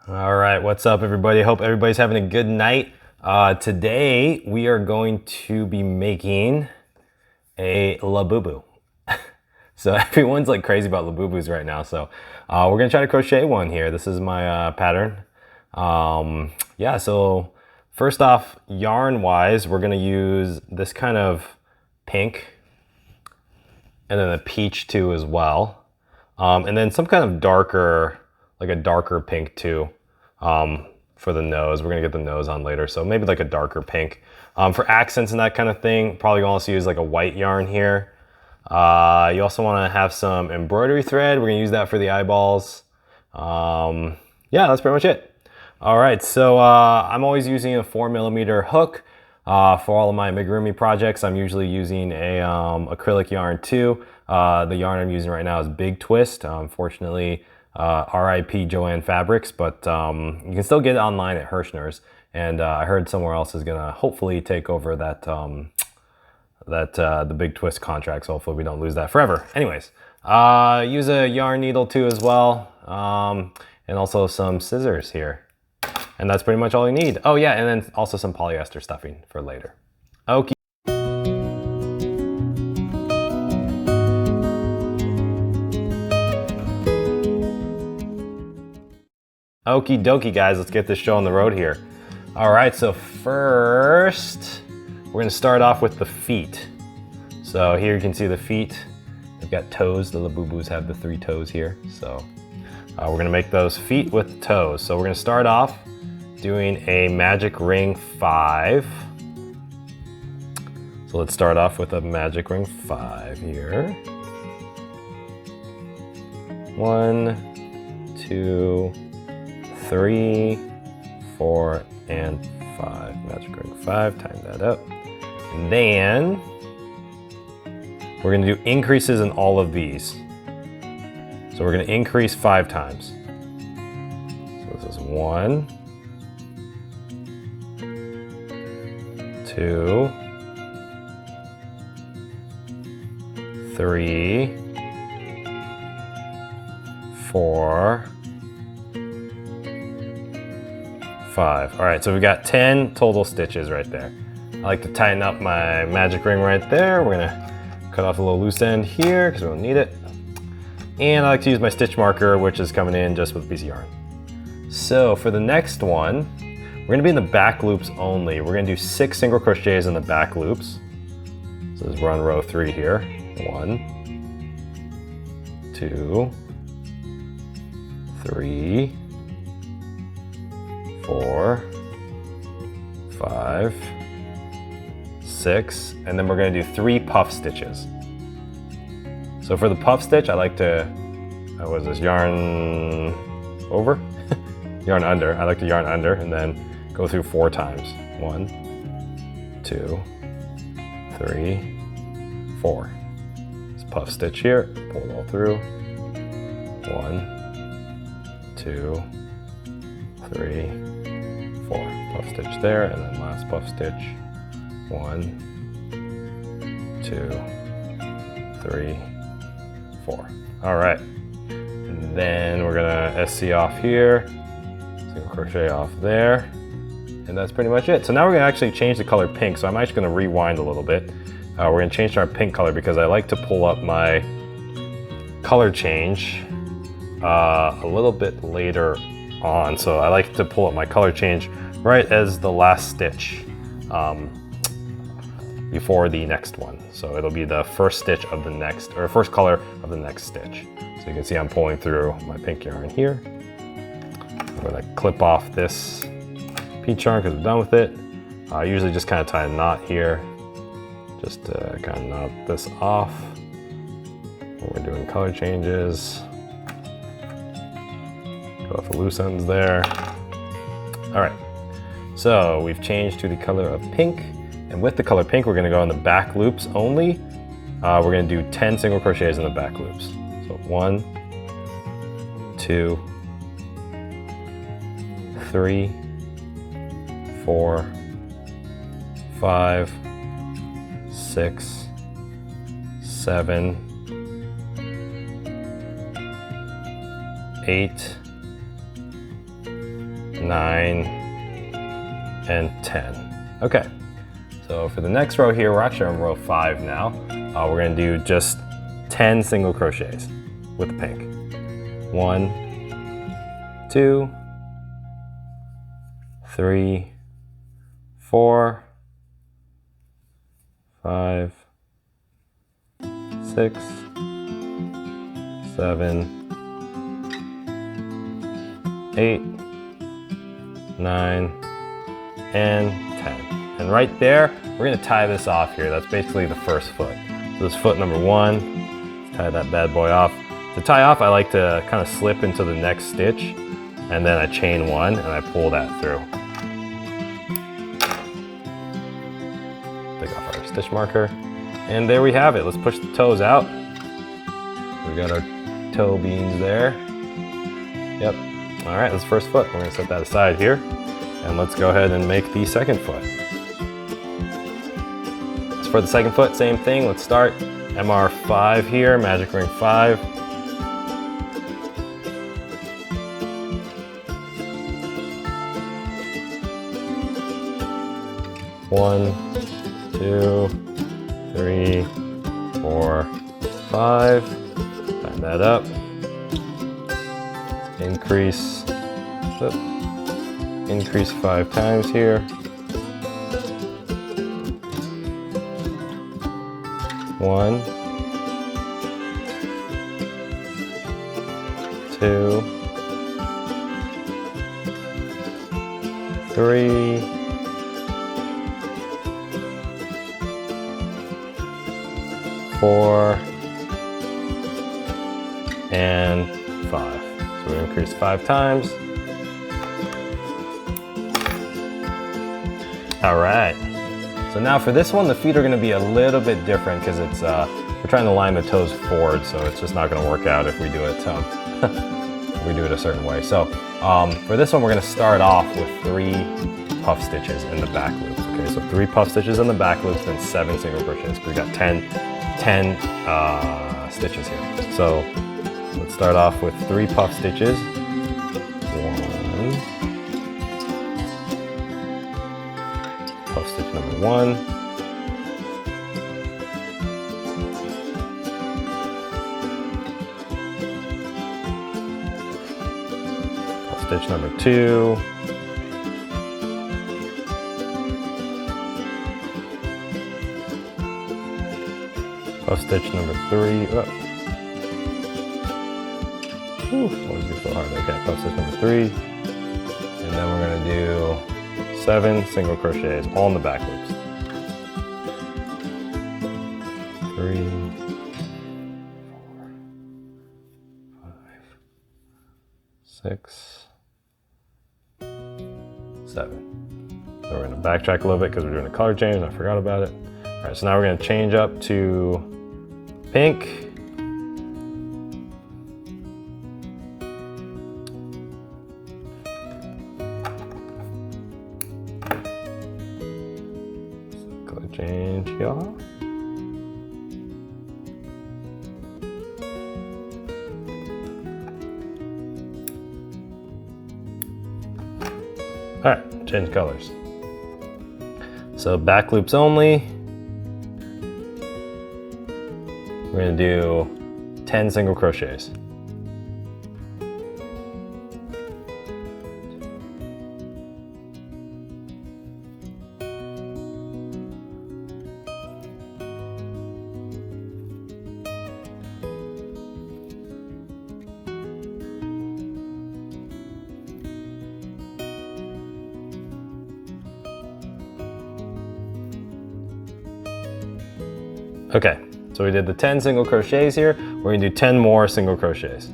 All right, what's up everybody? Hope everybody's having a good night. Today we are going to be making a Labubu. So everyone's like crazy about Labubus right now. So we're gonna try to crochet one here. This is my pattern. Yeah, so first off, yarn wise, we're gonna use this kind of pink and then a peach too as well. And then some kind of darker, like a darker pink too, for the nose. We're gonna get the nose on later, so maybe like a darker pink. For accents and that kind of thing, probably gonna also use like a white yarn here. You also wanna have some embroidery thread. We're gonna use that for the eyeballs. Yeah, that's pretty much it. All right, so I'm always using a 4mm hook. For all of my amigurumi projects, I'm usually using a acrylic yarn too. The yarn I'm using right now is Big Twist. Unfortunately, RIP Joanne Fabrics, but you can still get it online at Hirschner's. And I heard somewhere else is gonna hopefully take over that the Big Twist contract. So hopefully we don't lose that forever. Anyways, use a yarn needle too as well, and also some scissors here. And that's pretty much all you need. Oh yeah, and then also some polyester stuffing for later. Okay. Okie dokie guys, let's get this show on the road here. All right, so first, we're gonna start off with the feet. So here you can see the feet. They've got toes, the Labubus have the 3 toes here. So we're gonna make those feet with toes. So we're gonna start off doing a magic ring 5. So let's start off with a magic ring 5 here. 1, 2, 3, 4, and 5. Magic ring 5, time that up. And then we're gonna do increases in all of these. So we're gonna increase 5 times. So this is 1, 2, 3, 4, 5. All right, so we've got 10 total stitches right there. I like to tighten up my magic ring right there. We're gonna cut off a little loose end here because we don't need it. And I like to use my stitch marker, which is coming in just with a piece of yarn. So for the next one, we're gonna be in the back loops only. We're gonna do 6 single crochets in the back loops. So we're on row 3 here. 1, 2, 3, 4, 5, 6, and then we're gonna do 3 puff stitches. So for the puff stitch, I like to, what is this, yarn over? Yarn under. I like to yarn under and then go through 4 times. 1, 2, 3, 4. This puff stitch here, pull it all through. 1, 2, 3, 4. Puff stitch there, and then last puff stitch. 1, 2, 3, 4. All right, and then we're gonna SC off here, single crochet off there, and that's pretty much it. So now we're gonna actually change the color pink. So I'm actually gonna rewind a little bit. We're gonna change to our pink color because I like to pull up my color change a little bit later on. So I like to pull up my color change right as the last stitch before the next one. So it'll be the first stitch of the next, or first color of the next stitch. So you can see I'm pulling through my pink yarn here. I'm gonna clip off this peach yarn because we're done with it. I usually just kind of tie a knot here, just to kind of knot this off when we're doing color changes. Cut off the loose ends there. All right, so we've changed to the color of pink. And with the color pink, we're gonna go in the back loops only. We're gonna do 10 single crochets in the back loops. So 1, 2, 3, 4, 5, 6, 7, 8, 9, and 10. Okay, so for the next row here, we're actually on row 5 now. We're gonna do just 10 single crochets with the pink. 1, 2, 3, 4, 5, 6, 7, 8, 9, and 10. And right there, we're gonna tie this off here. That's basically the first foot. So this foot number 1, let's tie that bad boy off. To tie off, I like to kind of slip into the next stitch, and then I chain 1 and I pull that through. Take off our stitch marker. And there we have it. Let's push the toes out. We got our toe beans there. Yep. All right, that's the first foot. We're gonna set that aside here. And let's go ahead and make the second foot. So for the second foot, same thing. Let's start MR5 here, magic ring 5. One, 2, 3, 4, 5. Tighten that up. Increase. Oops. Increase 5 times here. 1, 2, 3, 4, and 5. So we increase 5 times. All right. So now for this one, the feet are going to be a little bit different because it's we're trying to line the toes forward, so it's just not going to work out if we do it a certain way. So for this one, we're going to start off with 3 puff stitches in the back loops. Okay, so 3 puff stitches in the back loops, then 7 single crochets. We got 10 stitches here. So let's start off with 3 puff stitches. 1, puff stitch number 1, puff stitch number 2, puff stitch number 3. Oh. Always get so hard. Okay, puff stitch number 3, and then we're going to do 7 single crochets all in the back loops. 3, 4, 5, 6, 7. So we're going to backtrack a little bit because we're doing a color change and I forgot about it. All right, so now we're going to change up to pink. Color change here. All right, change colors. So back loops only. We're going to do 10 single crochets. Okay, so we did the 10 single crochets here. We're going to do 10 more single crochets.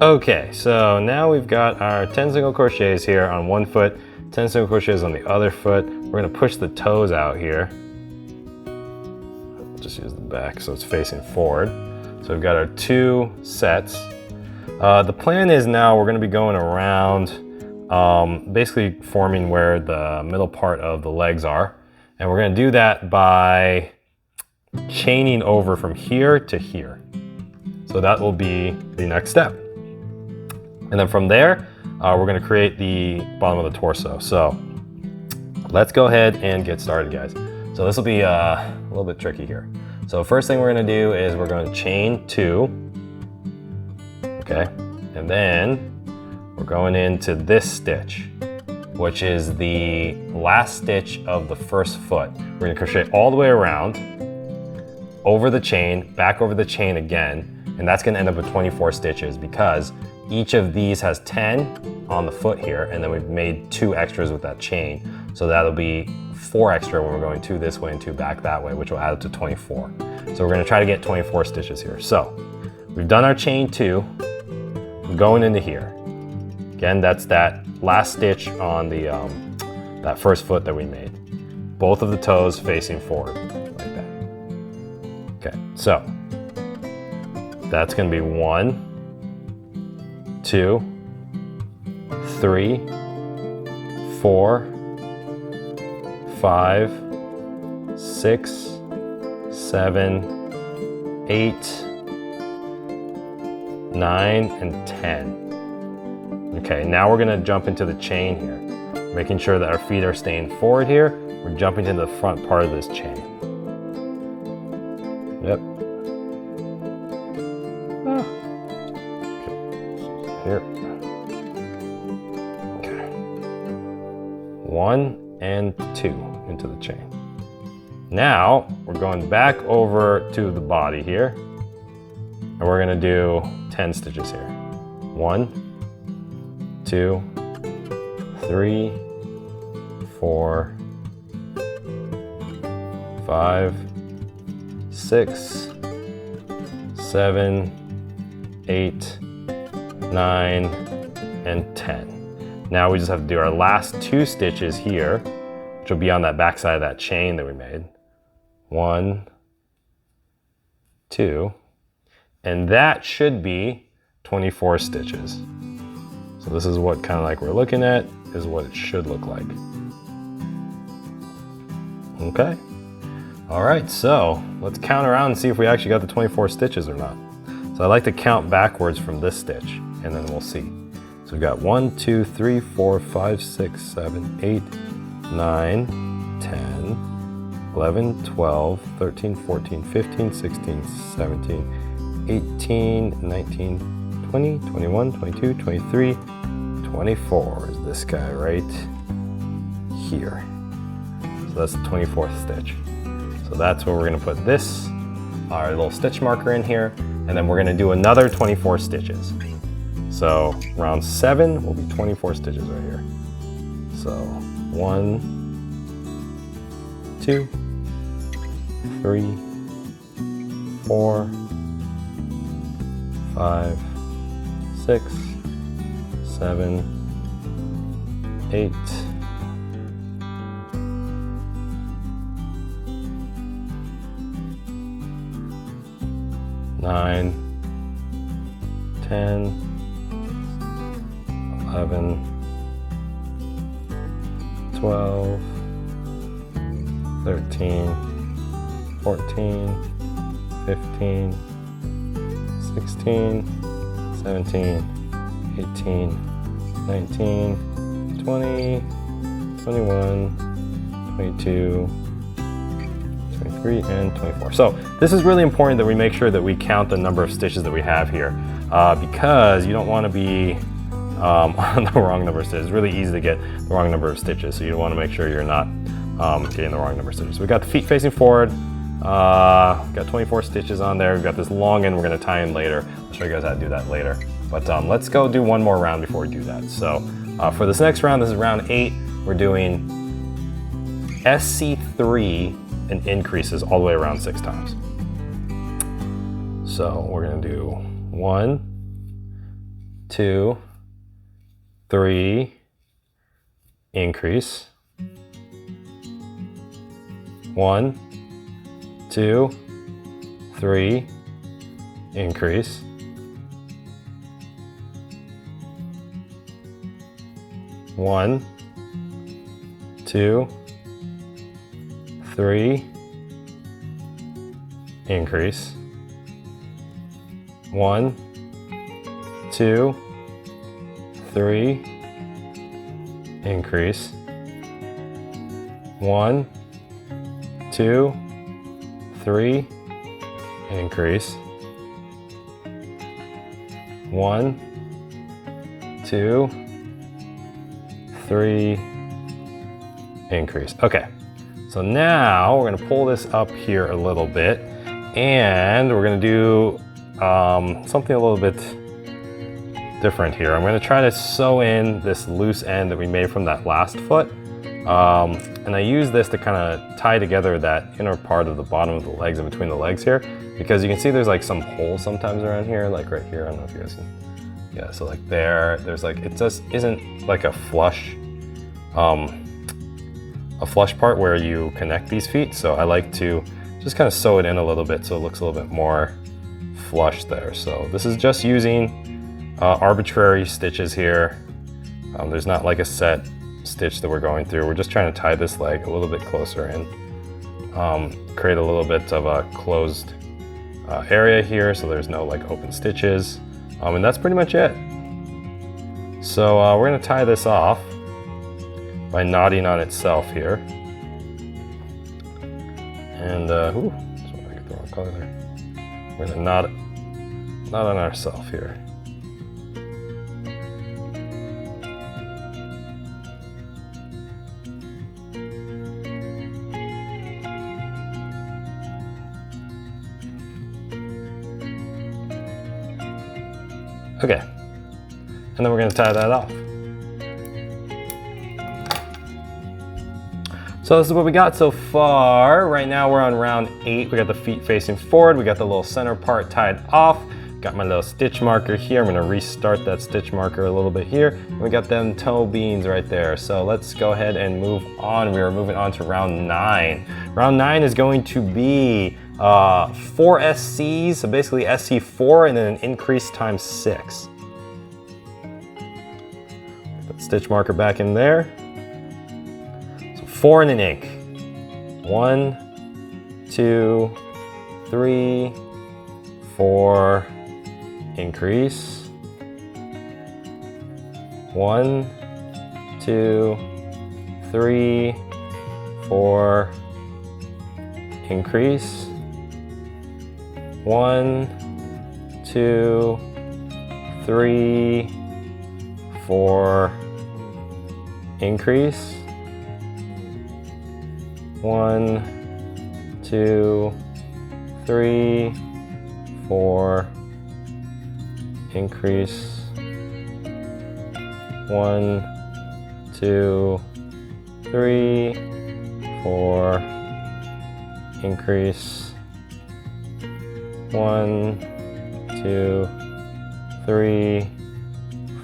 Okay, so now we've got our 10 single crochets here on one foot, 10 single crochets on the other foot. We're gonna push the toes out here. Just use the back so it's facing forward. So we've got our 2 sets. The plan is now we're gonna be going around, basically forming where the middle part of the legs are. And we're gonna do that by chaining over from here to here. So that will be the next step. And then from there, we're gonna create the bottom of the torso. So let's go ahead and get started, guys. So this will be a little bit tricky here. So first thing we're gonna do is we're gonna chain 2, okay? And then we're going into this stitch, which is the last stitch of the first foot. We're gonna crochet all the way around, over the chain, back over the chain again, and that's gonna end up with 24 stitches because each of these has 10 on the foot here, and then we've made 2 extras with that chain. So that'll be 4 extra when we're going 2 this way and 2 back that way, which will add up to 24. So we're gonna try to get 24 stitches here. So we've done our chain 2, we're going into here. Again, that's that last stitch on the that first foot that we made. Both of the toes facing forward, like that. Okay, so that's gonna be 1, 2, 3, 4, 5, 6, 7, 8, 9, and 10. Okay, now we're gonna jump into the chain here, making sure that our feet are staying forward here. We're jumping to the front part of this chain. Yep. Ah. Okay. Here. Okay. 1 and 2 into the chain. Now we're going back over to the body here, and we're gonna do 10 stitches here. 1, 2, 3, 4, 5, 6, 7, 8, 9, and 10. Now we just have to do our last 2 stitches here, which will be on that back side of that chain that we made. 1, 2, and that should be 24 stitches. So this is what kind of like we're looking at, is what it should look like. Okay. All right, so let's count around and see if we actually got the 24 stitches or not. So I like to count backwards from this stitch, and then we'll see. So we've got 1, 2, 3, 4, 5, 6, 7, 8, 9, 10, 11, 12, 13, 14, 15, 16, 17, 18, 19, 20, 21, 22, 23, 24 is this guy right here. So that's the 24th stitch. So that's where we're gonna put this, our little stitch marker in here, and then we're gonna do another 24 stitches. So round 7 will be 24 stitches right here. So 1, 2, 3, 4, 5, 6, 7, 8, 9, 10, 11, 12, 13, 14, 15, 16, 17, 18, 19, 20, 21, 22, 23, and 24. So this is really important that we make sure that we count the number of stitches that we have here because you don't want to be on the wrong number of stitches. It's really easy to get the wrong number of stitches, so you want to make sure you're not getting the wrong number of stitches. So we've got the feet facing forward. Got 24 stitches on there. We've got this long end we're going to tie in later. I'll show you guys how to do that later. But let's go do one more round before we do that. So for this next round, this is round 8. We're doing SC3 and increases all the way around 6 times. So we're going to do 1, 2, 3, increase. 1, 2, 3, increase. 1, 2, 3, increase. 1, 2, 3, increase. 1, 2, 3, increase. 1, 2, 3, increase. Okay, so now we're gonna pull this up here a little bit, and we're gonna do something a little bit different here. I'm gonna try to sew in this loose end that we made from that last foot. And I use this to kind of tie together that inner part of the bottom of the legs and between the legs here, because you can see there's like some holes sometimes around here, like right here. I don't know if you guys can. Yeah, so like there's like, it just isn't like a flush part where you connect these feet. So I like to just kind of sew it in a little bit so it looks a little bit more flush there. So this is just using arbitrary stitches here. There's not like a set stitch that we're going through. We're just trying to tie this leg a little bit closer and create a little bit of a closed area here so there's no like open stitches. And that's pretty much it. So we're gonna tie this off by knotting on itself here. And, ooh, sorry, I got the wrong color there. We're gonna knot on ourselves here. Okay, and then we're gonna tie that off. So this is what we got so far. Right now we're on round 8. We got the feet facing forward. We got the little center part tied off. Got my little stitch marker here. I'm gonna restart that stitch marker a little bit here. And we got them toe beans right there. So let's go ahead and move on. We are moving on to round 9. Round 9 is going to be 4 SCs, so basically SC4 and then an increase times 6. Put the stitch marker back in there. So 4 in an ink. 1, 2, 3, 4, increase. 1, 2, 3, 4, increase. 1, 2, 3, 4, increase. 1, 2, 3, 4, increase. 1, 2, 3, 4, increase. 1, 2, 3,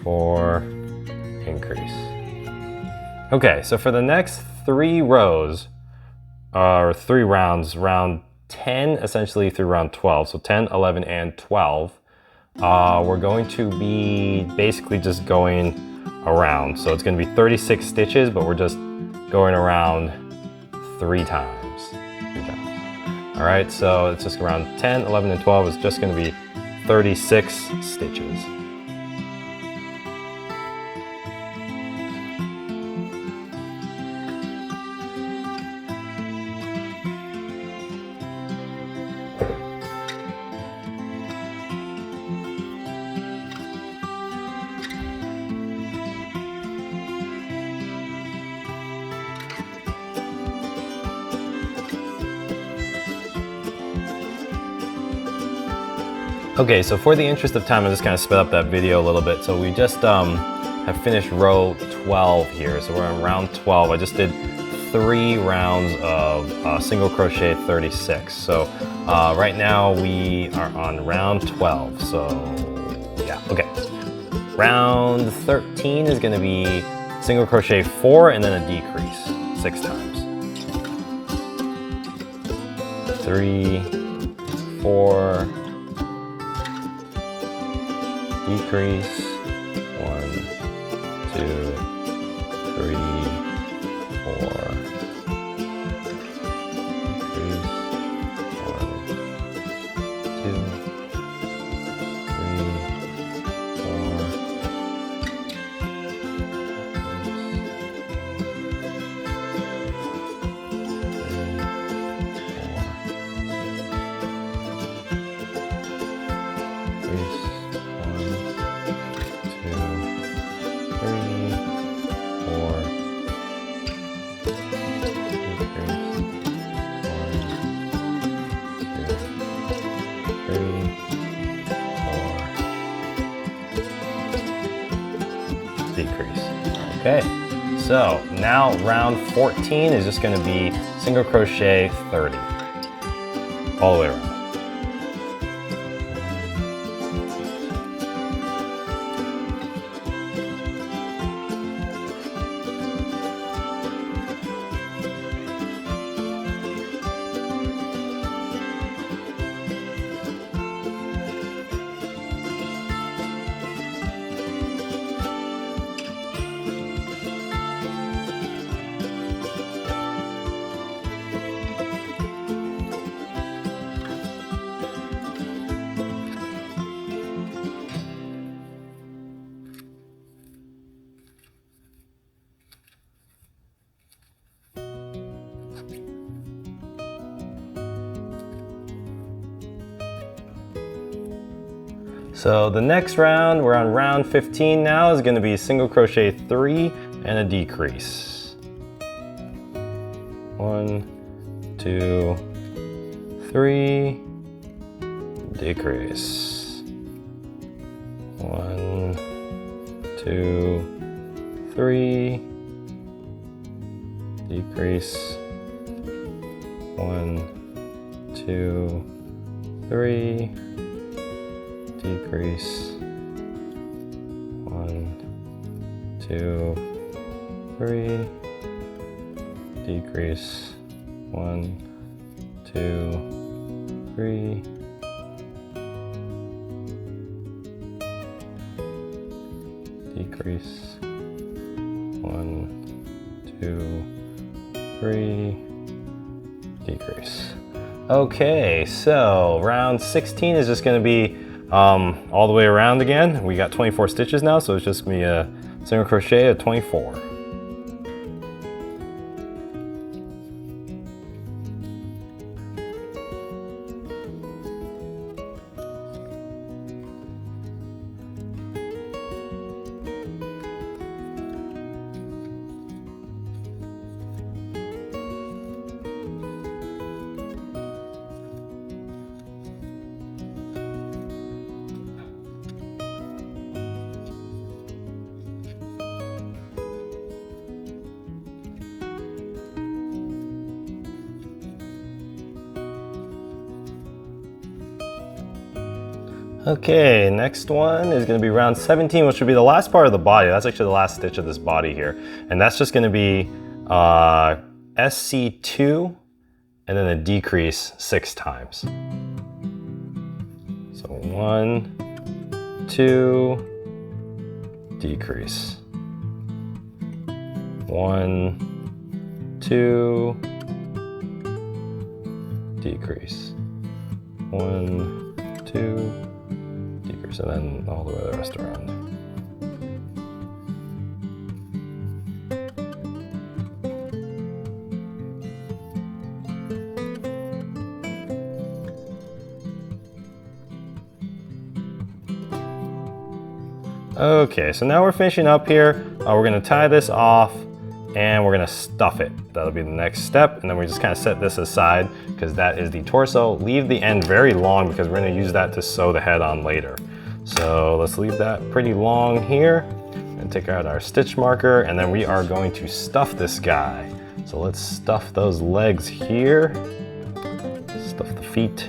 4, increase. Okay, so for the next 3 rows, or 3 rounds, round 10 essentially through round 12, so 10, 11, and 12, we're going to be basically just going around. So it's going to be 36 stitches, but we're just going around 3 times. All right, so it's just around 10, 11, and 12 is just going to be 36 stitches. Okay, so for the interest of time, I'm just kind of sped up that video a little bit. So we just have finished row 12 here. So we're on round 12. I just did 3 rounds of single crochet 36. So right now we are on round 12. So yeah, okay. Round 13 is gonna be single crochet 4 and then a decrease 6 times. 3, 4, decrease, 1, 2, 3, 4, decrease, 1, 2, 3, 4, decrease. Okay, so now round 14 is just going to be single crochet 30 all the way around. So the next round, we're on round 15 now, is going to be single crochet 3 and a decrease. 1, 2, 3, decrease. 1, 2, 3, decrease. 1, 2, 3, decrease. 1, 2, 3, decrease. 1, 2, 3, decrease. 1, 2, 3, decrease. Okay, so round 16 is just going to be all the way around again. We got 24 stitches now, so it's just going to be a single crochet at 24. Okay, next one is going to be round 17, which will be the last part of the body. That's actually the last stitch of this body here. And that's just going to be SC2 and then a decrease 6 times. So 1, 2, decrease. 1, 2, decrease. 1, 2, decrease, and then all the way the rest around. Okay, so now we're finishing up here. We're going to tie this off and we're going to stuff it. That'll be the next step, and then we just kind of set this aside because that is the torso. Leave the end very long because we're going to use that to sew the head on later. So let's leave that pretty long here and take out our stitch marker, and then we are going to stuff this guy. So let's stuff those legs here, stuff the feet.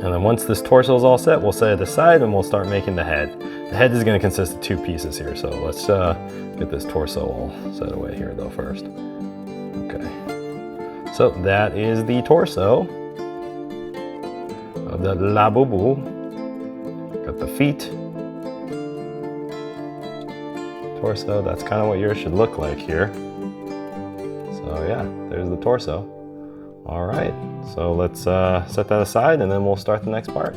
And then once this torso is all set, we'll set it aside and we'll start making the head. The head is going to consist of 2 pieces here, so let's get this torso all set away here though first. Okay, so that is the torso of the Labubu. Got the feet. Torso, that's kind of what yours should look like here. So yeah, there's the torso. All right, so let's set that aside and then we'll start the next part.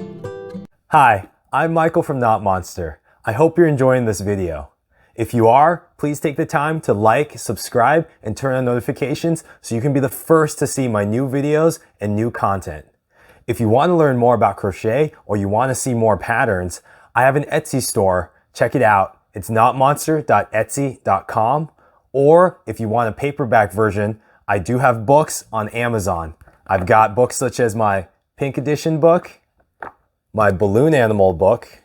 Hi, I'm Michael from Knotmonster. I hope you're enjoying this video. If you are, please take the time to like, subscribe, and turn on notifications so you can be the first to see my new videos and new content. If you want to learn more about crochet or you want to see more patterns, I have an Etsy store. Check it out. It's knotmonster.etsy.com. Or if you want a paperback version, I do have books on Amazon. I've got books such as my Pink Edition book, my Balloon Animal book,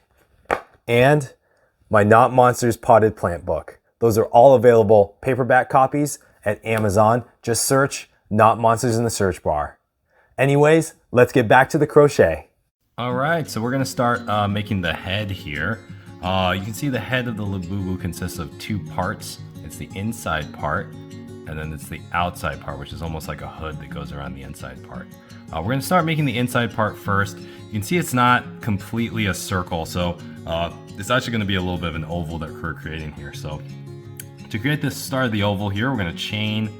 and my Knotmonster's Potted Plant book. Those are all available paperback copies at Amazon. Just search Knotmonsters in the search bar. Anyways, let's get back to the crochet. All right, so we're gonna start making the head here. You can see the head of the Labubu consists of 2 parts. It's the inside part, and then it's the outside part, which is almost like a hood that goes around the inside part. We're gonna start making the inside part first. You can see it's not completely a circle, so it's actually gonna be a little bit of an oval that we're creating here. So to create this start of the oval here, we're gonna chain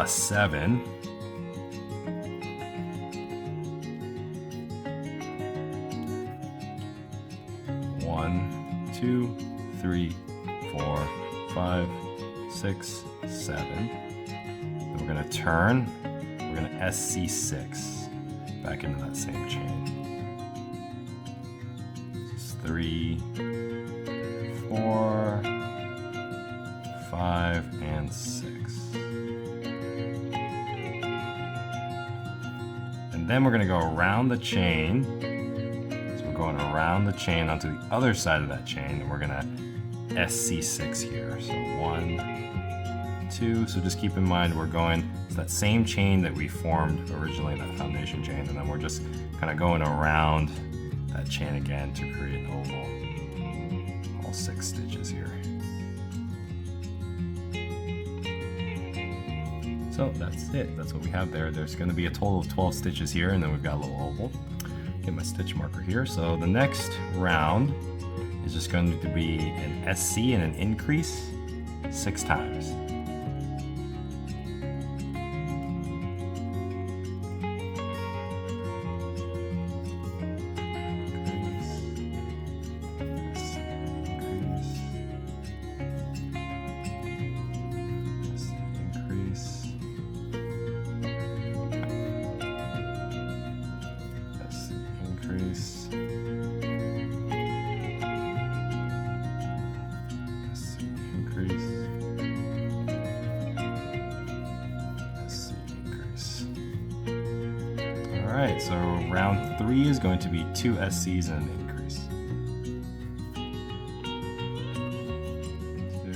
7. One, 2, 3, 4, 5, 6, 7. Then we're gonna turn. We're gonna SC6 back into that same chain. Just 3, 4, 5, and 6. And then we're gonna go around the chain. So we're going around the chain onto the other side of that chain, and we're gonna SC6 here. So 1, 2, so just keep in mind we're going, it's that same chain that we formed originally, that foundation chain, and then we're just kind of going around that chain again to create an oval. All 6 stitches here. So that's it, that's what we have there. There's gonna be a total of 12 stitches here, and then we've got a little oval. Get my stitch marker here. So the next round is just going to be an SC and an increase 6 times. Alright, so round 3 is going to be 2 SCs and an increase. 2.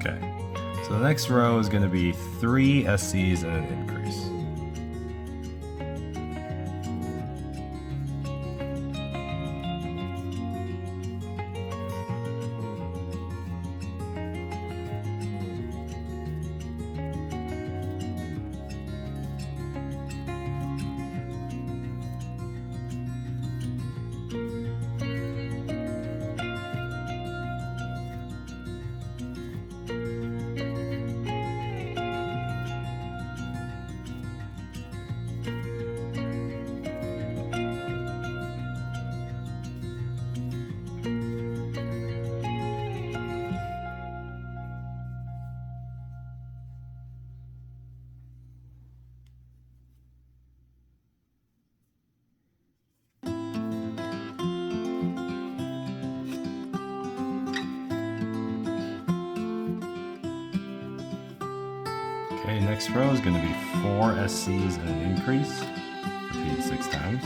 Okay, so the next row is going to be 3 SCs and an increase. Okay, next row is going to be 4 SCs and an increase. Repeat 6 times.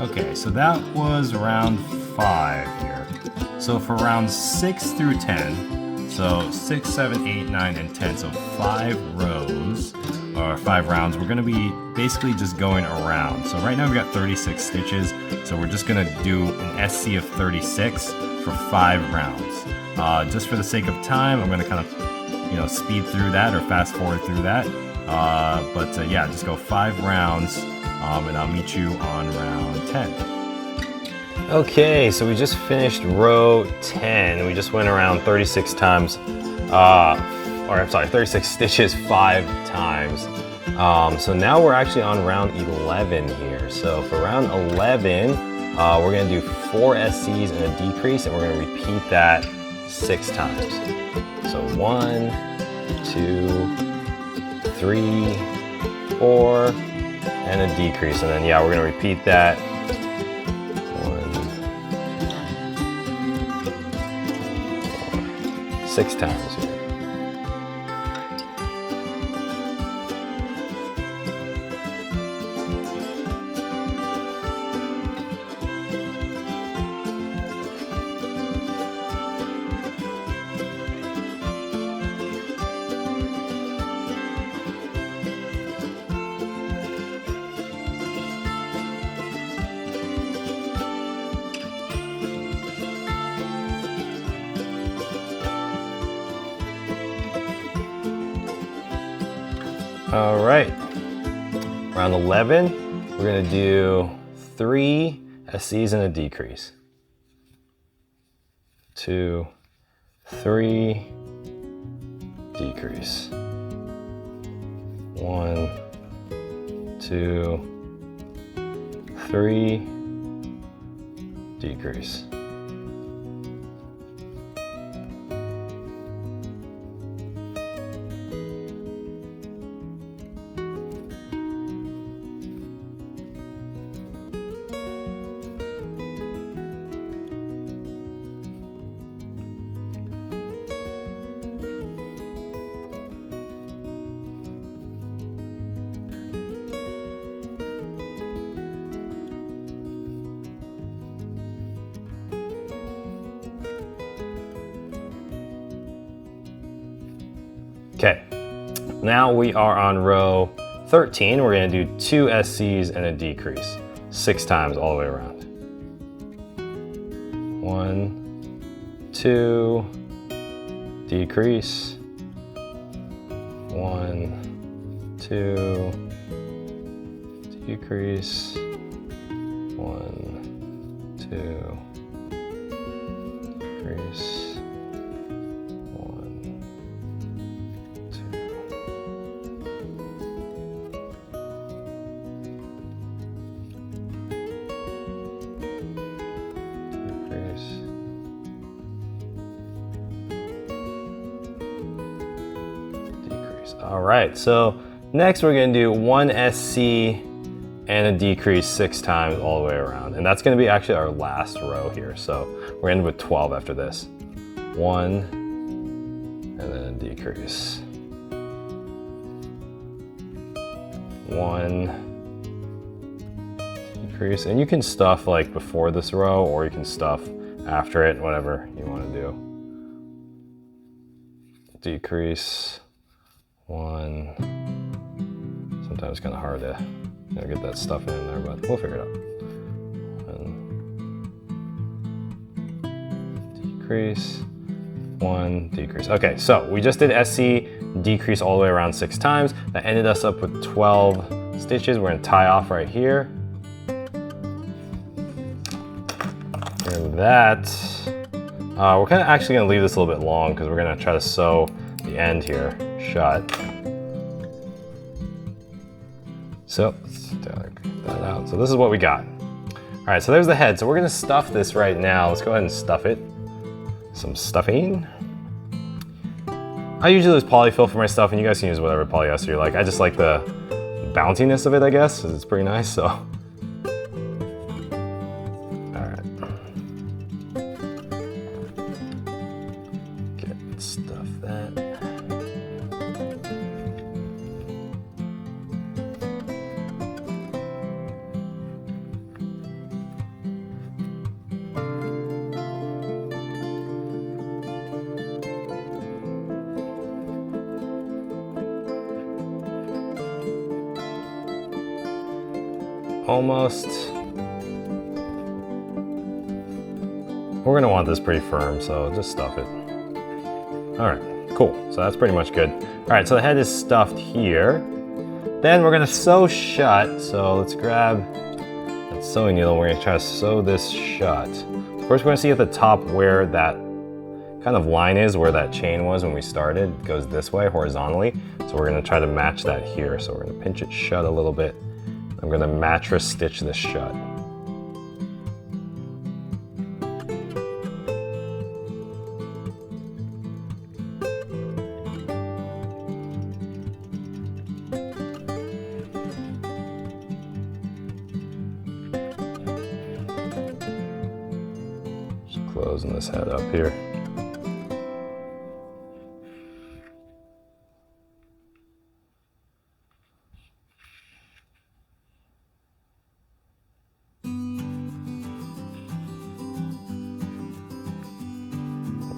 Okay, so that was round 5 here. So for rounds 6 through 10, so 6, 7, 8, 9, and 10, so 5 rows, or 5 rounds, we're gonna be basically just going around. So right now we've got 36 stitches, so we're just gonna do an SC of 36 for 5 rounds. Just for the sake of time, I'm gonna kind of, speed through that or fast forward through that. Yeah, just go 5 rounds. And I'll meet you on round 10. Okay, so we just finished row 10. We just went around 36 times, 36 stitches 5 times. So now we're actually on round 11 here. So for round 11, we're gonna do 4 SCs and a decrease, and we're gonna repeat that 6 times. So 1, 2, 3, 4, and a decrease, and then yeah, we're gonna repeat that 6 times here. All right, round 11, we're gonna do 3 SCs and a decrease. 2, 3, decrease. 1, 2, 3, decrease. Okay, now we are on row 13. We're gonna do 2 SCs and a decrease 6 times all the way around. 1, 2, decrease. 1, 2, decrease. 1, 2, decrease. All right, so next we're gonna do 1 SC and a decrease 6 times all the way around. And that's gonna be actually our last row here. So we're gonna end with 12 after this. 1, and then a decrease. 1, decrease. And you can stuff like before this row, or you can stuff after it, whatever you wanna do. Decrease. 1. Sometimes it's kind of hard to get that stuff in there, but we'll figure it out. 1, decrease, 1, decrease. Okay, so we just did SC decrease all the way around 6 times. That ended us up with 12 stitches. We're gonna tie off right here. And that, we're kind of actually gonna leave this a little bit long because we're gonna try to sew the end here shut. So let's take that out. So this is what we got. All right, so there's the head. So we're gonna stuff this right now. Let's go ahead and stuff it. Some stuffing. I usually use polyfill for my stuff, and you guys can use whatever polyester you like. I just like the bounciness of it, I guess. It's pretty nice, so. All right. Stuff that. Almost. We're gonna want this pretty firm, so just stuff it. All right, cool. So that's pretty much good. All right, so the head is stuffed here. Then we're gonna sew shut. So let's grab that sewing needle. We're gonna try to sew this shut. First, we're gonna see at the top where that kind of line is, where that chain was when we started. It goes this way horizontally. So we're gonna try to match that here. So we're gonna pinch it shut a little bit. I'm gonna mattress stitch this shut. Just closing this head up here.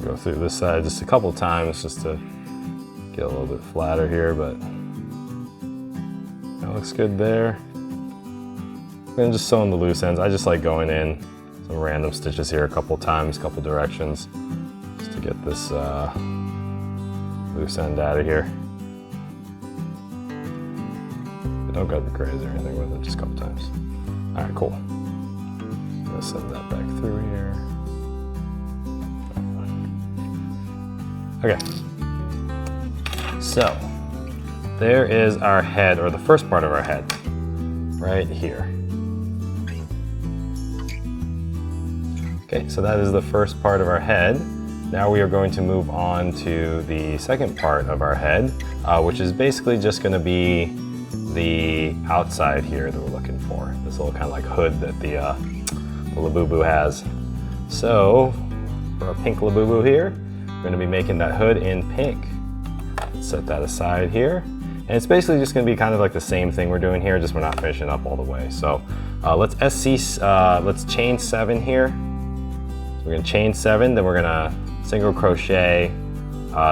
Go through this side just a couple times just to get a little bit flatter here, but that looks good there. I'm gonna just sew in the loose ends. I just like going in some random stitches here a couple times, couple directions, just to get this loose end out of here. You don't go crazy or anything with it, just a couple times. All right, cool. I'm gonna send that back through here. Okay, so there is our head, or the first part of our head, right here. Okay, so that is the first part of our head. Now we are going to move on to the second part of our head, which is basically just gonna be the outside here that we're looking for. This little kind of like hood that the Labubu has. So, for our pink Labubu here, we're gonna be making that hood in pink. Let's set that aside here. And it's basically just gonna be kind of like the same thing we're doing here, just we're not finishing up all the way. So let's chain 7 here. So we're gonna chain 7, then we're gonna single crochet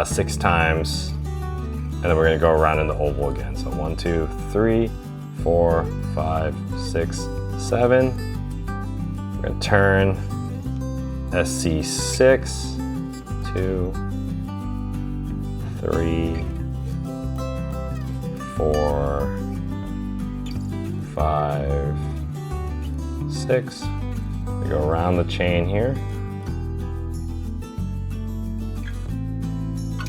6 times, and then we're gonna go around in the oval again. So 1, 2, 3, 4, 5, 6, 7. We're gonna turn SC6, 2, 3, 4, 5, 6. We go around the chain here.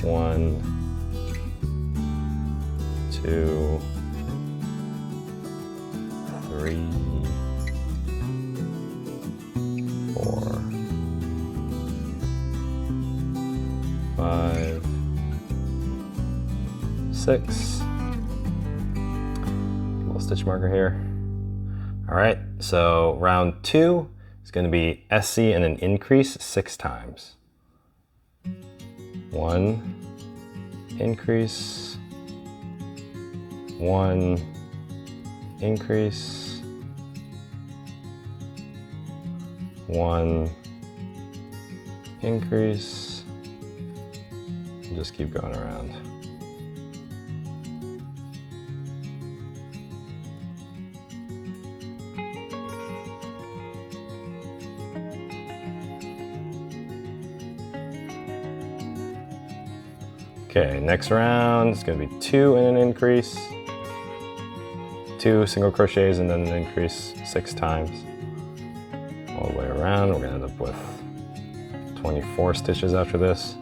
1, 2, 3, 4, 5, 6. Little stitch marker here. All right, so round 2 is going to be SC and an increase 6 times. 1, increase, 1, increase, 1, increase, and just keep going around. Okay, next round is gonna be 2 and an increase, 2 single crochets and then an increase 6 times. All the way around, we're gonna end up with 24 stitches after this.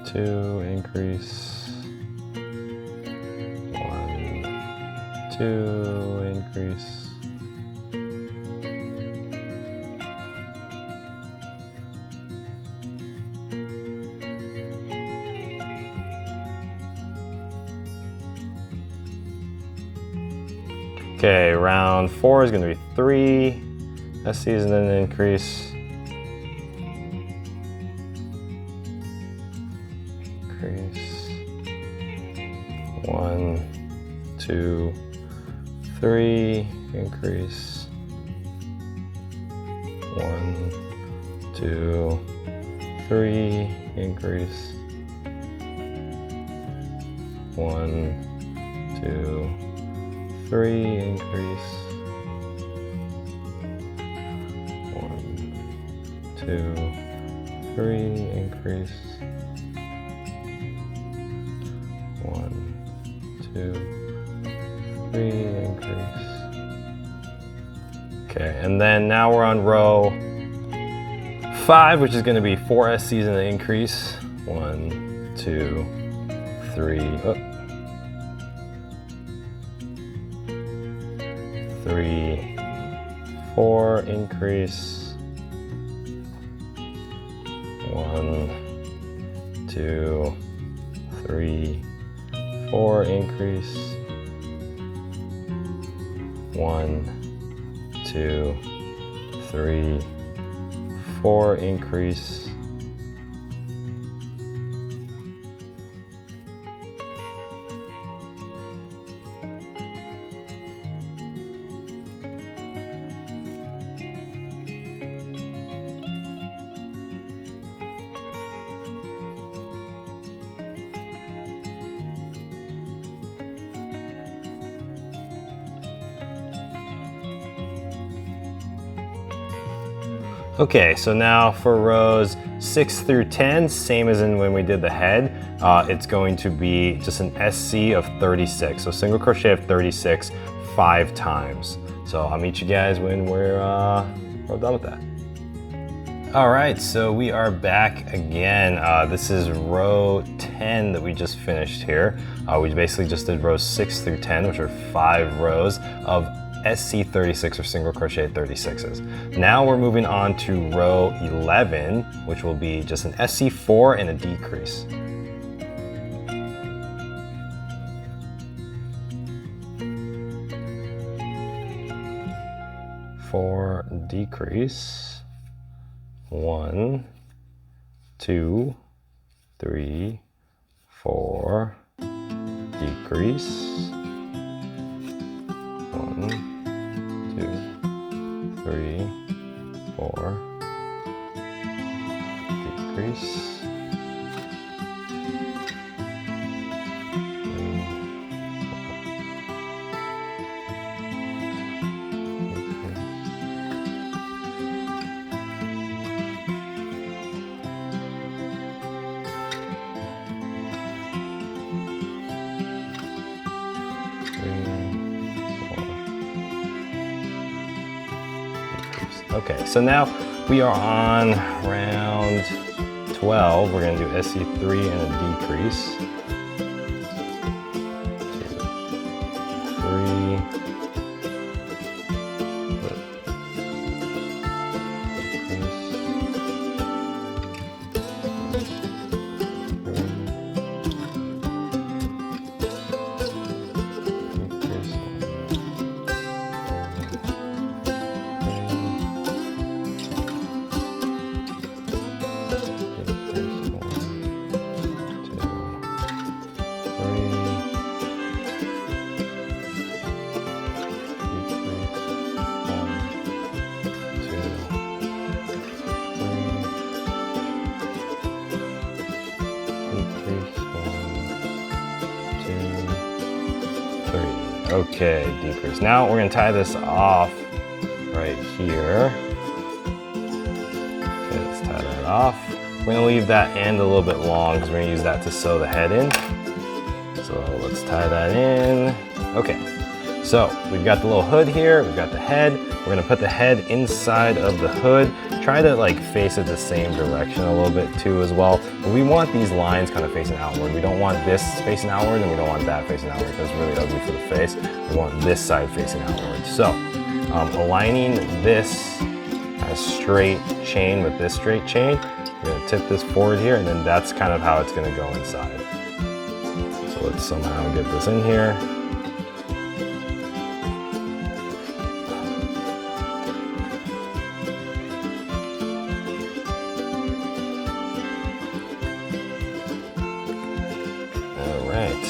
Two, increase, 1, 2, increase. Okay, round 4 is going to be 3 SCs and then an increase. Increase. 1, 2, 3, increase. 1, 2, 3, increase. 1, 2, 3, increase. 1, 2, 3, increase. 1, 2, 3, increase. Okay, and then now we're on row 5, which is going to be 4 SCs and an increase. 1, 2, 3. Oh. 3, 4, increase. 1, 2, 3, 4, increase. 1, 2, 3, 4, increase. Okay, so now for rows 6 through 10, same as in when we did the head, it's going to be just an SC of 36. So single crochet of 36, 5 times. So I'll meet you guys when we're done with that. All right, so we are back again. This is row 10 that we just finished here. We basically just did rows 6 through 10, which are 5 rows of SC 36 or single crochet 36s. Now we're moving on to row 11, which will be just an SC 4 and a decrease. For decrease, 1, 2, 3, 4, decrease. 1, 2, 3, 4, decrease. 3, 4. Okay, so now we are on round 12. We're going to do SC3 and a decrease. 2, 3. Okay, decrease. Now we're going to tie this off right here. Tie that off. We're gonna leave that end a little bit long because we're gonna use that to sew the head in. So let's tie that in. Okay, so we've got the little hood here, we've got the head. We're gonna put the head inside of the hood. Try to like face it the same direction a little bit too as well. But we want these lines kind of facing outward. We don't want this facing outward and we don't want that facing outward because it's really ugly for the face. We want this side facing outward. So aligning this straight chain with this straight chain, we're gonna tip this forward here and then that's kind of how it's gonna go inside. So let's somehow get this in here. All right.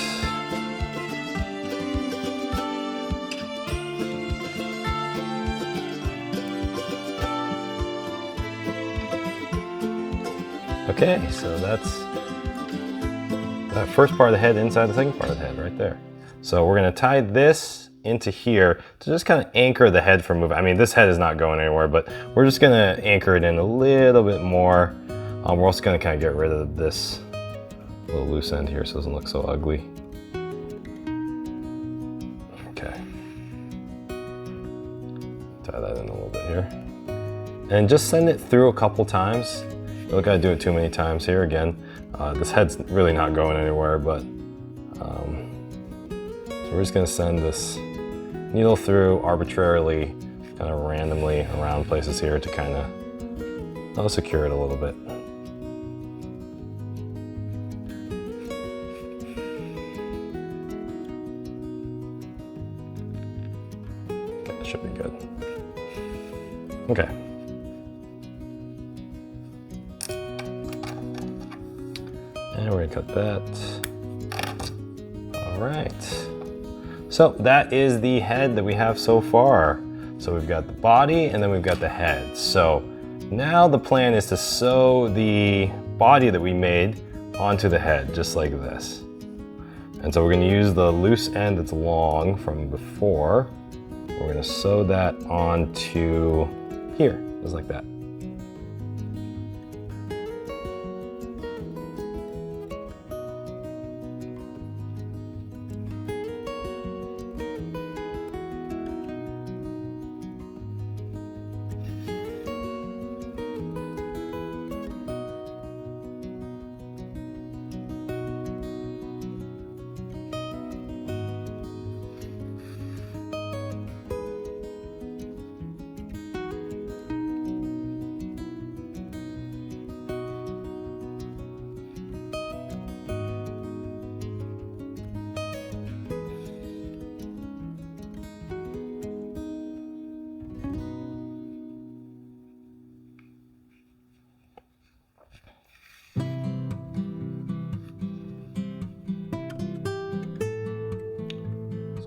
Okay, so that's that first part of the head inside the second part of the head right there. So we're gonna tie this into here to just kind of anchor the head from moving. I mean, this head is not going anywhere, but we're just gonna anchor it in a little bit more. We're also gonna kind of get rid of this little loose end here so it doesn't look so ugly. Okay. Tie that in a little bit here. And just send it through a couple times. You don't gotta do it too many times here again. This head's really not going anywhere, but so we're just gonna send this needle through arbitrarily, kind of randomly around places here to kind of secure it a little bit. Okay, that should be good. Okay. And we're gonna cut that. All right. So that is the head that we have so far. So we've got the body and then we've got the head. So now the plan is to sew the body that we made onto the head, just like this. And so we're gonna use the loose end that's long from before. We're gonna sew that onto here, just like that.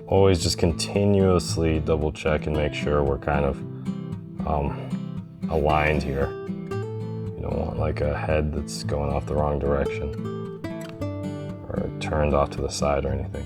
Always just continuously double check and make sure we're kind of aligned here. You don't want like a head that's going off the wrong direction or turned off to the side or anything.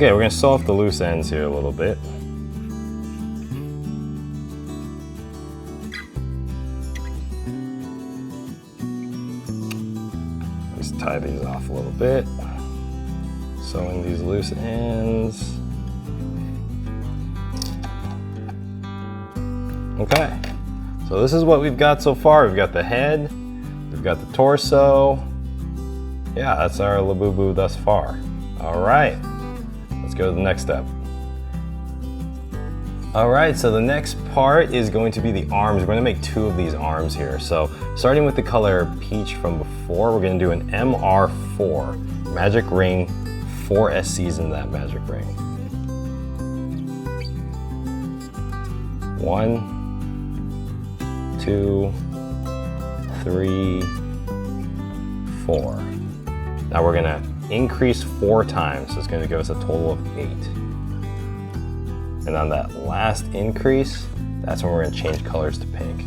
Okay, we're gonna sew off the loose ends here a little bit. Just tie these off a little bit. Sew in these loose ends. Okay, so this is what we've got so far. We've got the head, we've got the torso. Yeah, that's our Labubu thus far. All right, let's go to the next step. All right, so the next part is going to be the arms. We're gonna make 2 of these arms here. So starting with the color peach from before, we're gonna do an MR4, magic ring, 4 SCs in that magic ring. 1, 2, 3, 4. Now we're gonna increase 4 times, so it's gonna give us a total of 8. And on that last increase, that's when we're gonna change colors to pink.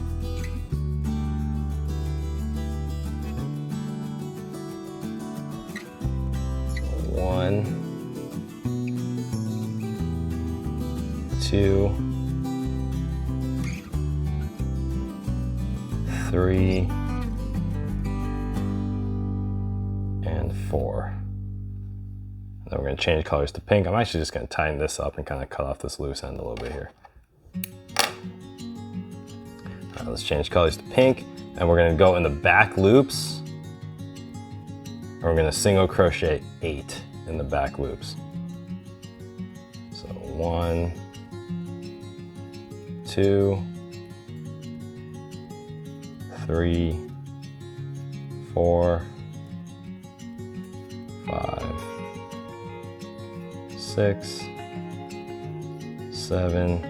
So 1, 2, 3, and 4. Then we're going to change colors to pink. I'm actually just going to tighten this up and kind of cut off this loose end a little bit here. All right, let's change colors to pink, and we're going to go in the back loops, and we're going to single crochet 8 in the back loops. So 1, 2, 3, 4, 5, 6, 7,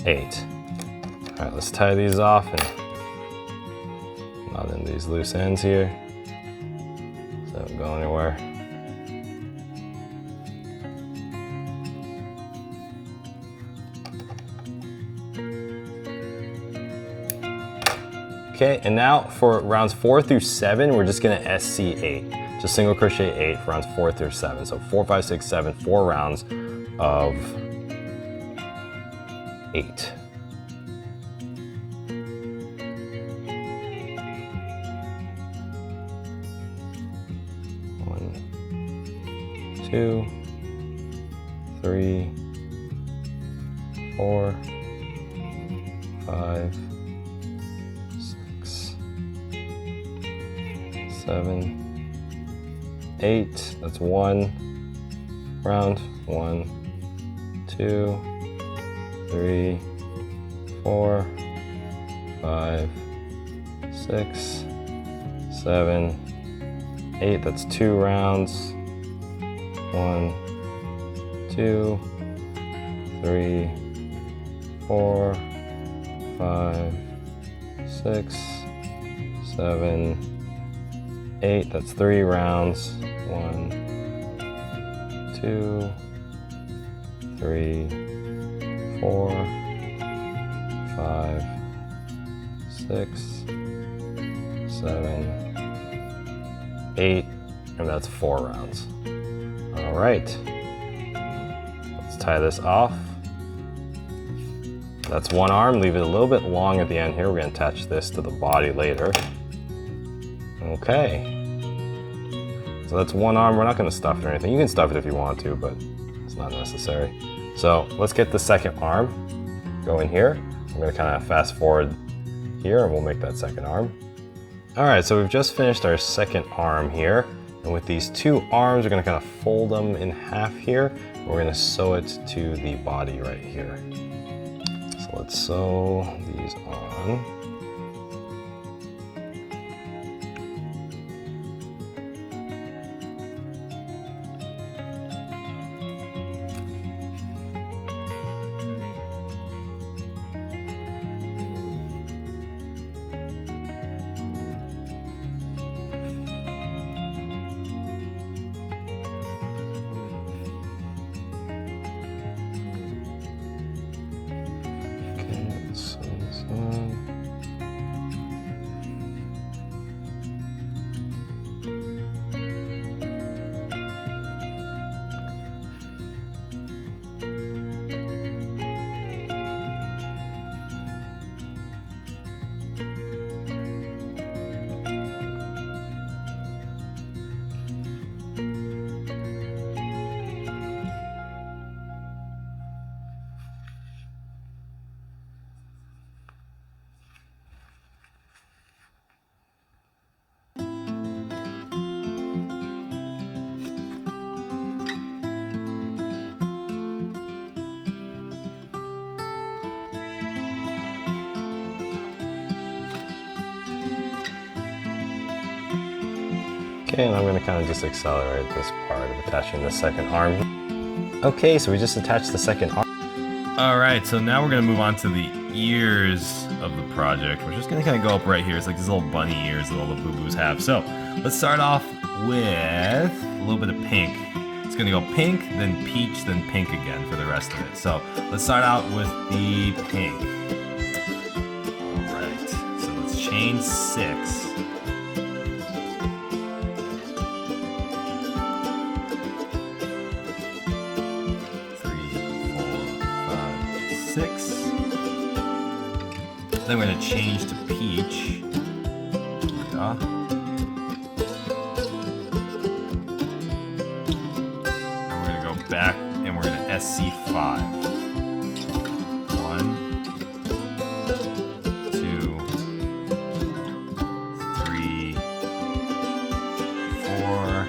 8. All right, let's tie these off and knot in these loose ends here so they don't go anywhere. Okay, and now for rounds 4 through 7, we're just gonna SC 8. Just single crochet 8 for rounds 4 through 7. So 4, 5, 6, 7, 4 rounds of 8. One, 2, 3, 4, 5, 6, 7, 8. That's 1 round. 1, 2, 3, 4, 5, 6, 7, 8. That's 2 rounds. 1, 2, 3, 4, 5, 6, 7, 8. That's 3 rounds. 1, 2, 3, 4, 5, 6, 7, 8, and that's 4 rounds. All right, let's tie this off. That's one arm. Leave it a little bit long at the end here. We're going to attach this to the body later. Okay, so that's one arm. We're not going to stuff it or anything. You can stuff it if you want to, but it's not necessary. So let's get the second arm. Go in here. I'm going to kind of fast forward here and we'll make that second arm. All right, so we've just finished our second arm here. And with these 2 arms, we're going to kind of fold them in half here. We're going to sew it to the body right here. So let's sew these on. Sew this on. Okay, and I'm gonna kind of just accelerate this part of attaching the second arm. Okay, so we just attached the second arm. All right, so now we're gonna move on to the ears of the project. We're just gonna kind of go up right here. It's like these little bunny ears that all the Labubus have. So let's start off with a little bit of pink. It's gonna go pink, then peach, then pink again for the rest of it. So let's start out with the pink. All right, so let's chain 6. 6. Then we're going to change to peach. And we're going to go back and we're going to SC5. 1, 2, 3, 4,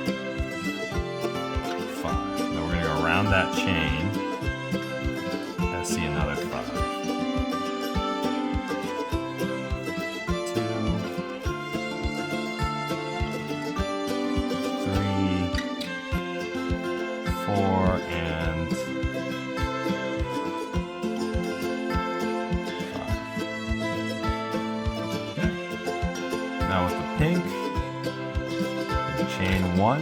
5. Then we're going to go around that chain. See another 5. 2, 3, 4, and 5. Okay. Now with the pink, chain 1,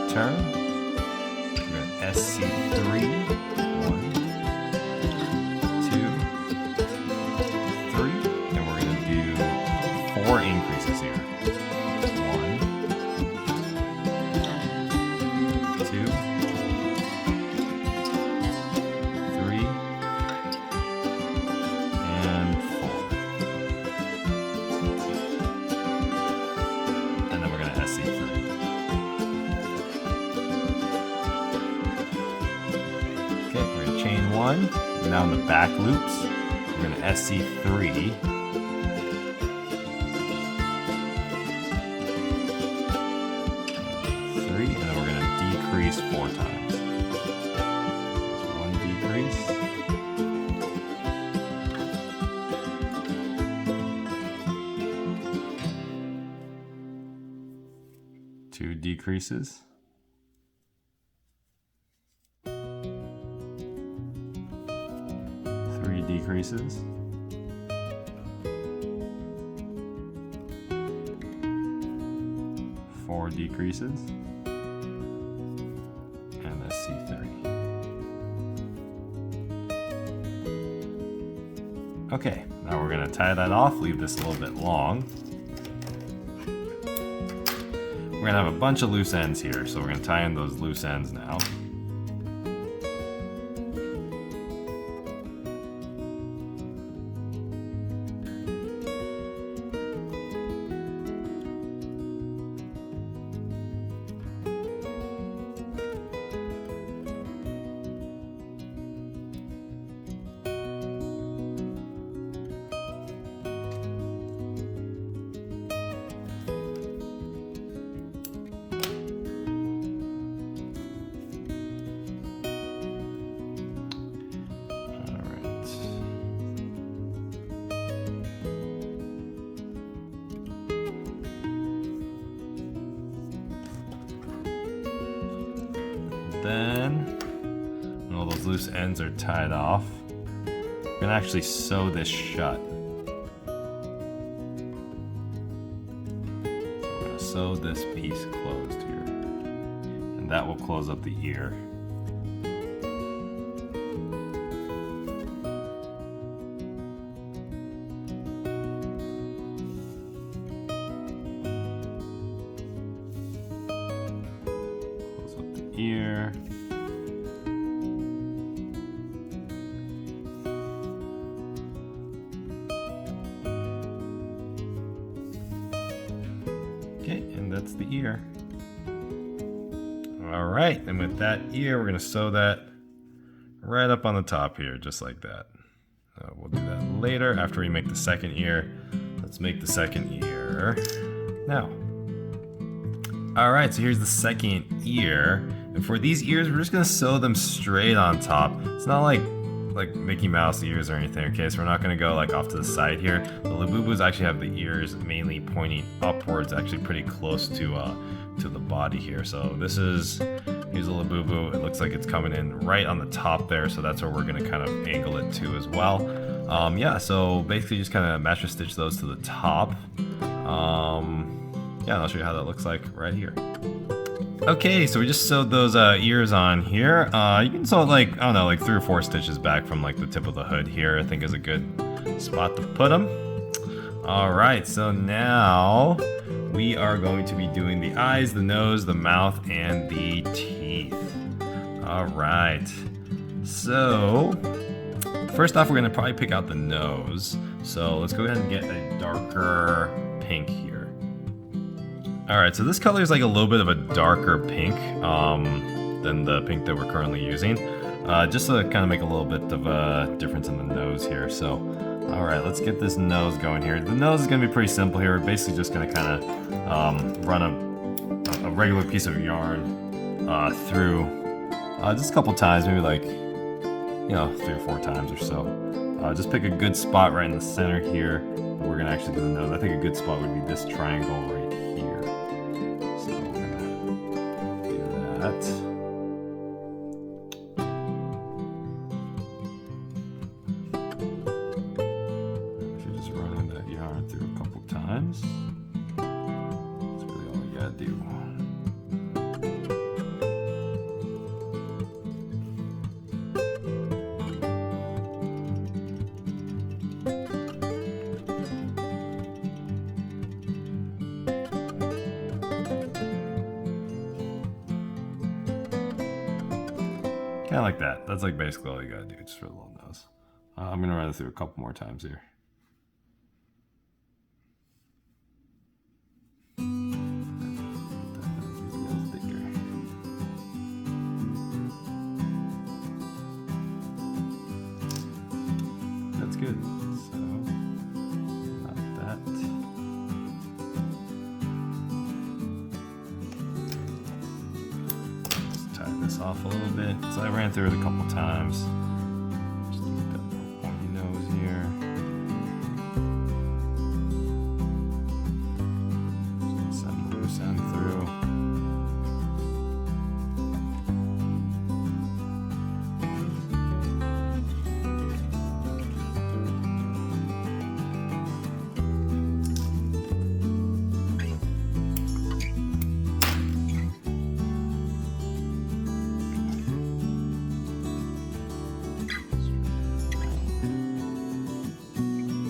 turn. SC3, 1, 2, 3, and we're going to do 4 increases here. 1, 2, 3, and 4. And then we're going to SC3. Chain 1, now in the back loops, we're going to SC3, 3, and then we're going to decrease 4 times. 1 decrease, 2 decreases. 3 decreases. 4 decreases. And a C3. Okay, now we're going to tie that off, leave this a little bit long. We're going to have a bunch of loose ends here, so we're going to tie in those loose ends now. Then, when all those loose ends are tied off, we're gonna actually sew this shut. So we're gonna sew this piece closed here, and that will close up the ear. Ear. Okay, and that's the ear. All right, and with that ear, we're gonna sew that right up on the top here, just like that. We'll do that later after we make the second ear. Let's make the second ear now. All right, so here's the second ear. And for these ears, we're just gonna sew them straight on top. It's not like like Mickey Mouse ears or anything, okay? So we're not gonna go like off to the side here. The Labubus actually have the ears mainly pointing upwards, actually pretty close to the body here. So this is, here's a Labubu. It looks like it's coming in right on the top there, so that's where we're gonna kind of angle it to as well. Yeah, so basically just kind of match stitch those to the top. Yeah, and I'll show you how that looks like right here. Okay, so we just sewed those ears on here. You can sew it like, I don't know, like 3 or 4 stitches back from like the tip of the hood here, I think is a good spot to put them. All right, so now we are going to be doing the eyes, the nose, the mouth, and the teeth. All right, so first off, we're gonna probably pick out the nose. So let's go ahead and get a darker pink here. All right, so this color is like a little bit of a darker pink than the pink that we're currently using, just to kind of make a little bit of a difference in the nose here. So, all right, let's get this nose going here. The nose is gonna be pretty simple here. We're basically just gonna kind of run a regular piece of yarn through just a couple times, maybe like, you know, 3 or 4 times or so. Just pick a good spot right in the center here. We're gonna actually do the nose. I think a good spot would be this triangle right here. So we're gonna do that. Actually just running that yarn through a couple times. That's really all you gotta do. Kind of like that. That's like basically all you gotta do, just for the little nose. I'm gonna run it through a couple more times here. That's good. So, not that. This off a little bit. So I ran through it a couple times. Just get that little pointy nose here. Just send the loose end through.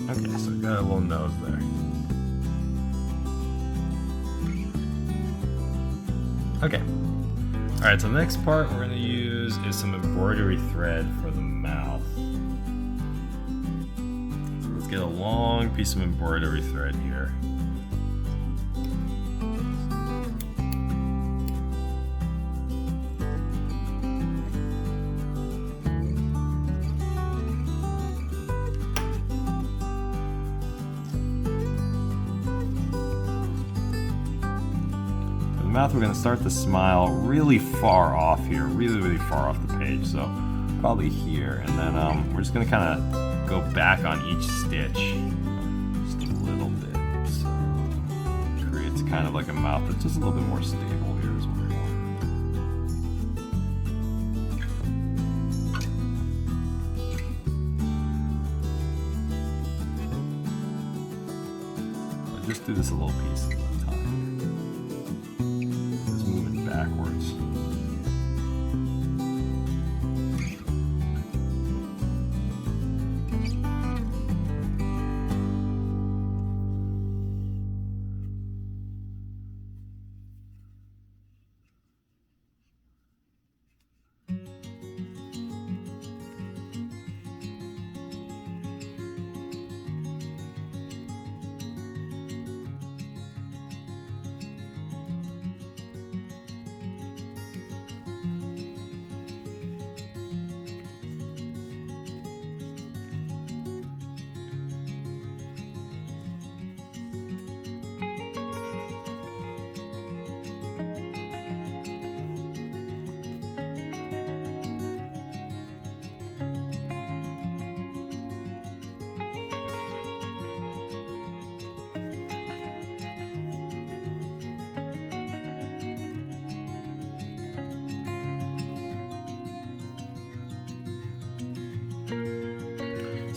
Okay, so we got a little nose there. Okay. Alright, so the next part we're going to use is some embroidery thread for the mouth. So let's get a long piece of embroidery thread here. Mouth, we're going to start the smile really far off here, really far off the page, so probably here, and then we're just going to kind of go back on each stitch just a little bit, so it creates kind of like a mouth that's just a little bit more stable here is what we want. So just do this a little piece at a time. Backwards.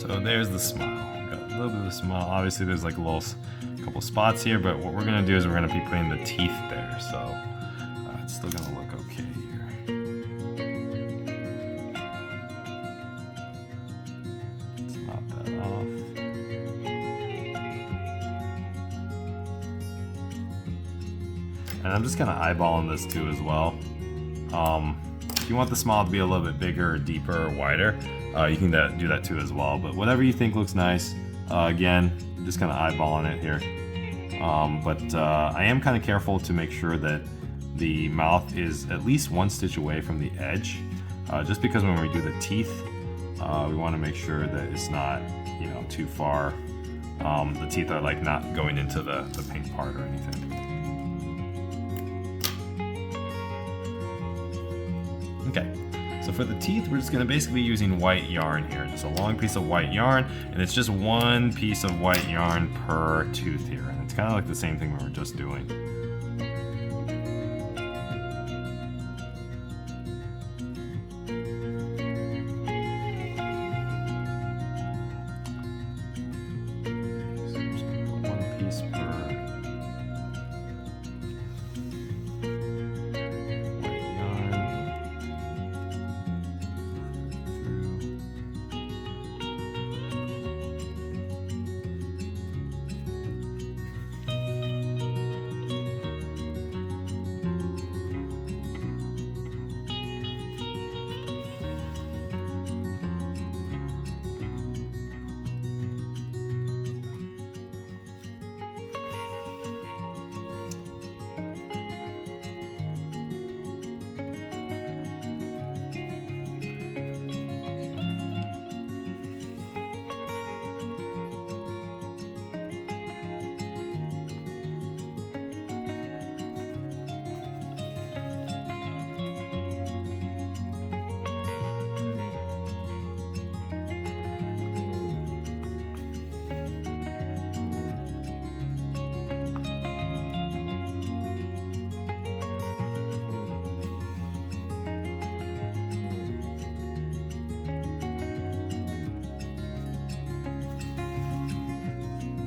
So there's the smile. Got a little bit of the smile. Obviously there's like a little couple spots here, but what we're gonna do is we're gonna be putting the teeth there. So it's still gonna look okay here. Let's knock that off. And I'm just kind of eyeballing this too as well. If you want the smile to be a little bit bigger, or deeper, or wider, you can do that too as well. But whatever you think looks nice. Again, just kind of eyeballing it here. I am kind of careful to make sure that the mouth is at least one stitch away from the edge, just because when we do the teeth, we want to make sure that it's not, you know, too far. The teeth are like not going into the pink part or anything. Okay, so for the teeth, we're just gonna basically be using white yarn here. Just a long piece of white yarn, and it's just one piece of white yarn per tooth here. And it's kind of like the same thing we were just doing. So just one piece per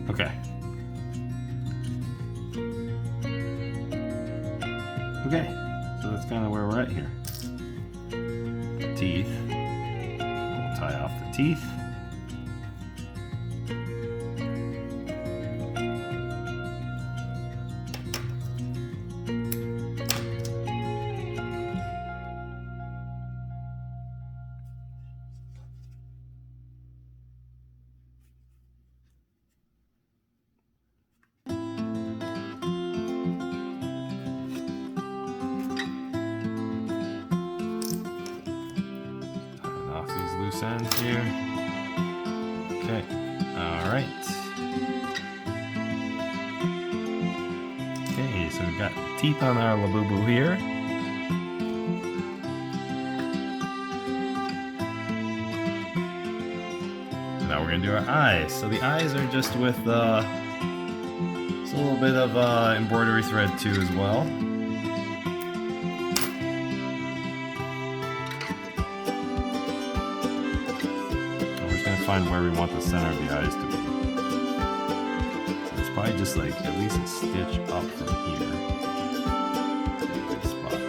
Okay. Okay, so that's kind of where we're at here. Teeth. We'll tie off the teeth. Loose ends here. Okay, all right. Okay, so we've got teeth on our Labubu here. Now we're gonna do our eyes. So the eyes are just with just a little bit of embroidery thread too as well. Find where we want the center of the eyes to be. So it's probably just like at least a stitch up from here. Good spot.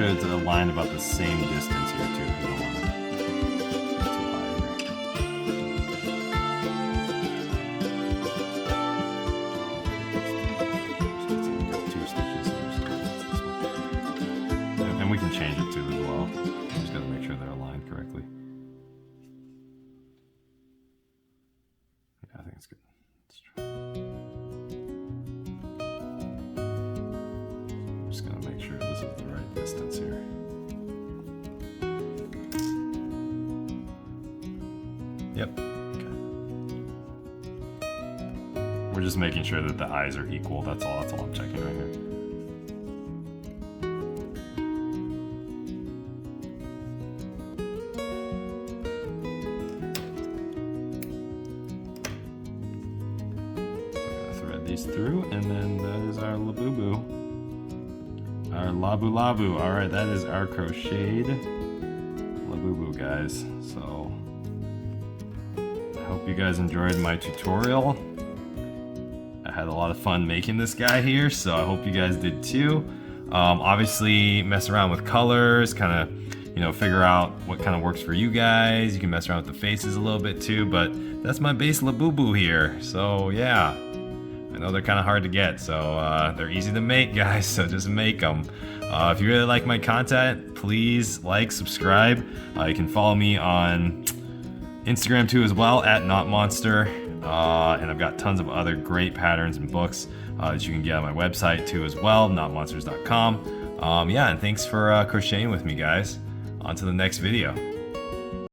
sure it's aligned about the same distance here too. You don't want to get too high here. Two stitches here, and we can change it too as well. Just gotta make sure they're aligned correctly. Yeah, I think it's good. Let's try. Just gonna make sure this is the right distance here. Yep. Okay. We're just making sure that the eyes are equal. That's all. That's all I'm checking right here. So I'm gonna thread these through, and then that is our Labubu. Our Labu. All right, that is our crocheted Labubu, guys. So I hope you guys enjoyed my tutorial. I had a lot of fun making this guy here, so I hope you guys did too. Obviously, mess around with colors, kind of, you know, figure out what kind of works for you guys. You can mess around with the faces a little bit too, but that's my base Labubu here. So yeah. I know they're kind of hard to get, so they're easy to make, guys, so just make them. If you really like my content, please like, subscribe. You can follow me on Instagram too as well, at Knotmonster. And I've got tons of other great patterns and books that you can get on my website too as well, knotmonsters.com. Yeah, and thanks for crocheting with me, guys. On to the next video.